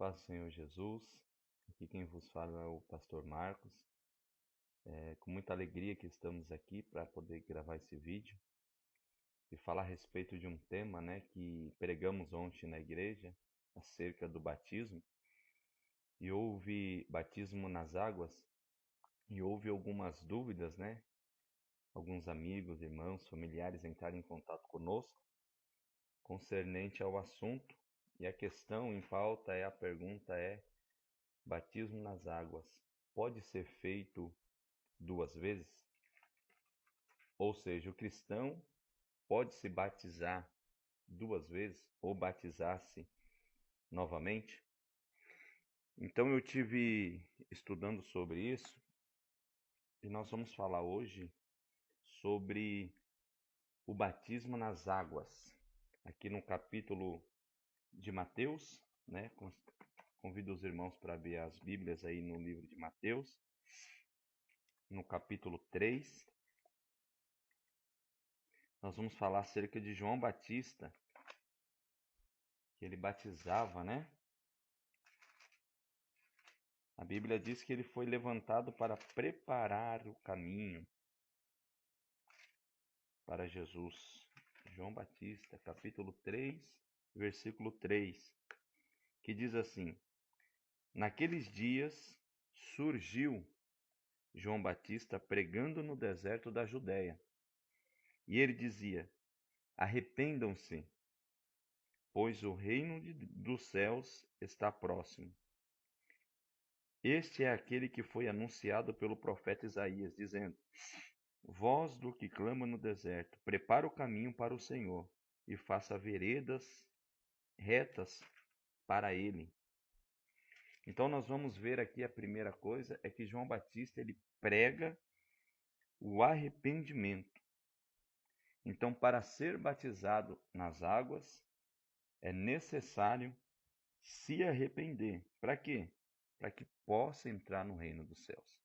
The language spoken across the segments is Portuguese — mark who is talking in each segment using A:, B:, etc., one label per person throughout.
A: Paz do Senhor Jesus. Aqui quem vos fala é o pastor Marcos. É com muita alegria que estamos aqui para poder gravar esse vídeo e falar a respeito de um tema, que pregamos ontem na igreja, acerca do batismo. E houve batismo nas águas e houve algumas dúvidas, Alguns amigos, irmãos, familiares entraram em contato conosco concernente ao assunto. E a questão em pauta a pergunta é: batismo nas águas pode ser feito duas vezes? Ou seja, o cristão pode se batizar duas vezes ou batizar-se novamente? Então eu tive estudando sobre isso e nós vamos falar hoje sobre o batismo nas águas. Aqui no capítulo de Mateus, Convido os irmãos para abrir as Bíblias aí no livro de Mateus, no capítulo 3. Nós vamos falar acerca de João Batista, que ele batizava, A Bíblia diz que ele foi levantado para preparar o caminho para Jesus. João Batista, capítulo 3, versículo 3, que diz assim: Naqueles dias surgiu João Batista pregando no deserto da Judéia. E ele dizia: Arrependam-se, pois o reino dos céus está próximo. Este é aquele que foi anunciado pelo profeta Isaías, dizendo: Voz do que clama no deserto, prepara o caminho para o Senhor, e faça veredas retas para ele. Então nós vamos ver aqui a primeira coisa, é que João Batista ele prega o arrependimento. Então, para ser batizado nas águas, é necessário se arrepender. Para quê? Para que possa entrar no reino dos céus,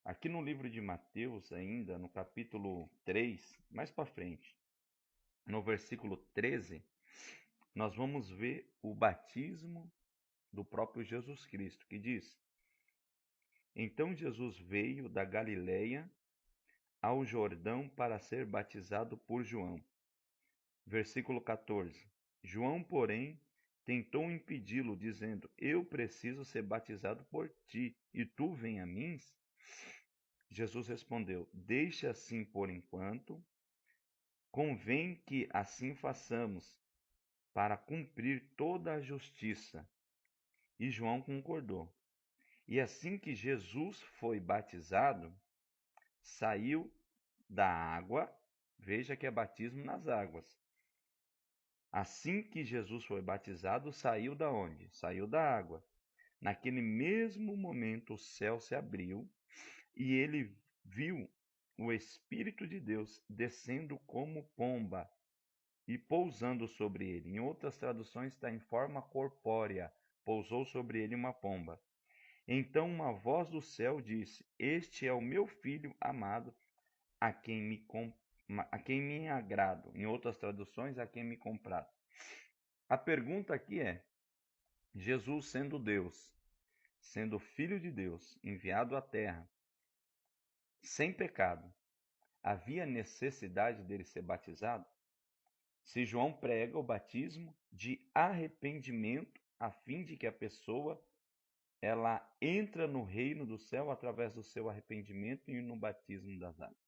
A: Aqui no livro de Mateus, ainda no capítulo 3, mais para frente, no versículo 13, nós vamos ver o batismo do próprio Jesus Cristo, que diz: Então Jesus veio da Galileia ao Jordão para ser batizado por João. Versículo 14. João, porém, tentou impedi-lo, dizendo: Eu preciso ser batizado por ti, e tu vem a mim? Jesus respondeu: Deixe assim por enquanto, convém que assim façamos, para cumprir toda a justiça. E João concordou. E assim que Jesus foi batizado, saiu da água. Veja que é batismo nas águas. Assim que Jesus foi batizado, saiu da onde? Saiu da água. Naquele mesmo momento o céu se abriu e ele viu o Espírito de Deus descendo como pomba e pousando sobre ele. Em outras traduções está em forma corpórea. Pousou sobre ele uma pomba. Então uma voz do céu disse: Este é o meu filho amado, a quem me agrado. Em outras traduções, a quem me comprado. A pergunta aqui é: Jesus, sendo Deus, sendo Filho de Deus, enviado à Terra, sem pecado, havia necessidade dele ser batizado? Se João prega o batismo de arrependimento, a fim de que a pessoa ela entra no reino do céu através do seu arrependimento e no batismo das águas.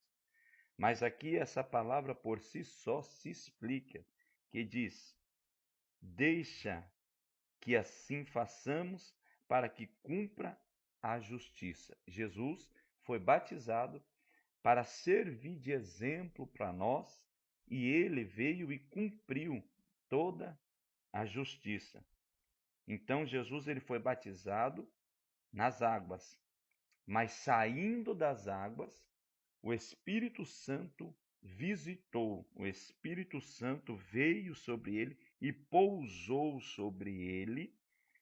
A: Mas aqui essa palavra por si só se explica, que diz: deixa que assim façamos para que cumpra a justiça. Jesus foi batizado para servir de exemplo para nós e ele veio e cumpriu toda a justiça. Então Jesus ele foi batizado nas águas, mas saindo das águas, o Espírito Santo visitou, o Espírito Santo veio sobre ele e pousou sobre ele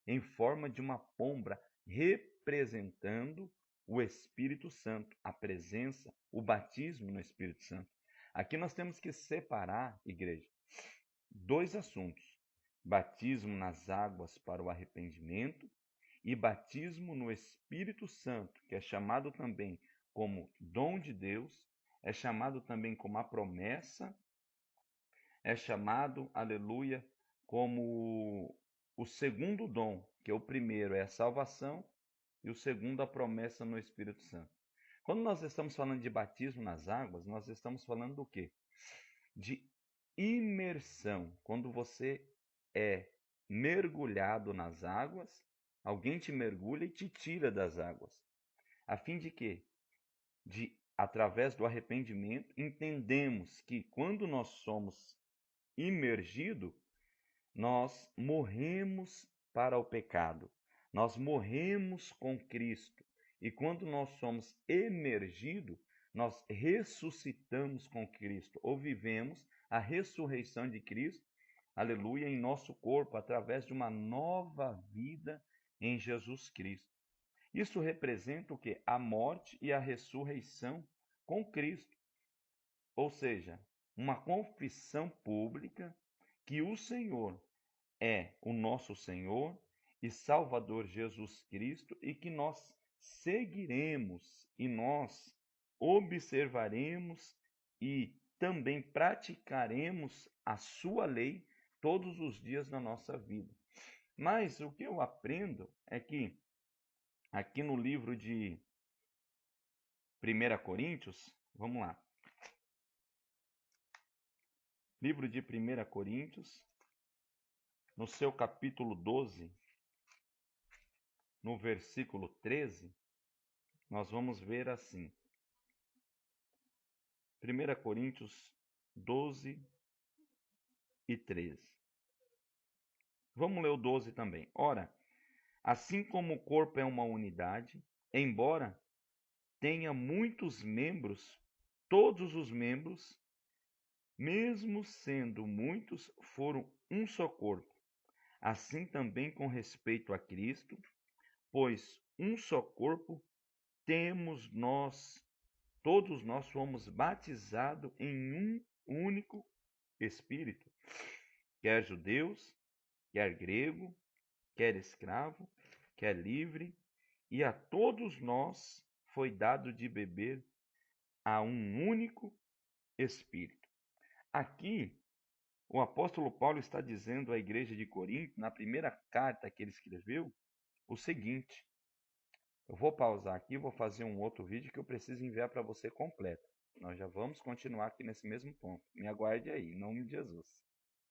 A: em forma de uma pomba, representando o Espírito Santo, a presença, o batismo no Espírito Santo. Aqui nós temos que separar, igreja, dois assuntos. batismo nas águas para o arrependimento e batismo no Espírito Santo, que é chamado também como dom de Deus, é chamado também como a promessa, é chamado, aleluia, como o segundo dom, que é o primeiro é a salvação e o segundo a promessa no Espírito Santo. Quando nós estamos falando de batismo nas águas, nós estamos falando do quê? De imersão. Quando você é mergulhado nas águas, alguém te mergulha e te tira das águas. A fim de quê? De, através do arrependimento, entendemos que quando nós somos imergidos, nós morremos para o pecado. Nós morremos com Cristo. E quando nós somos emergidos, nós ressuscitamos com Cristo, ou vivemos a ressurreição de Cristo, aleluia, em nosso corpo, através de uma nova vida em Jesus Cristo. Isso representa o quê? A morte e a ressurreição com Cristo. Ou seja, uma confissão pública que o Senhor é o nosso Senhor e Salvador Jesus Cristo e que nós seguiremos e nós observaremos e também praticaremos a sua lei todos os dias da nossa vida. Mas o que eu aprendo é que aqui no livro de 1 Coríntios, vamos lá. Livro de 1 Coríntios, no seu capítulo 12, no versículo 13, nós vamos ver assim. 1 Coríntios 12 e 13. Vamos ler o 12 também. Ora, assim como o corpo é uma unidade, embora tenha muitos membros, todos os membros, mesmo sendo muitos, foram um só corpo. Assim também com respeito a Cristo, pois um só corpo temos nós, todos nós fomos batizados em um único Espírito, quer judeus, quer grego, quer escravo, quer livre, e a todos nós foi dado de beber a um único Espírito. Aqui, o apóstolo Paulo está dizendo à igreja de Corinto, na primeira carta que ele escreveu, o seguinte. Eu vou pausar aqui, vou fazer um outro vídeo que eu preciso enviar para você completo. Nós já vamos continuar aqui nesse mesmo ponto. Me aguarde aí, em nome de Jesus.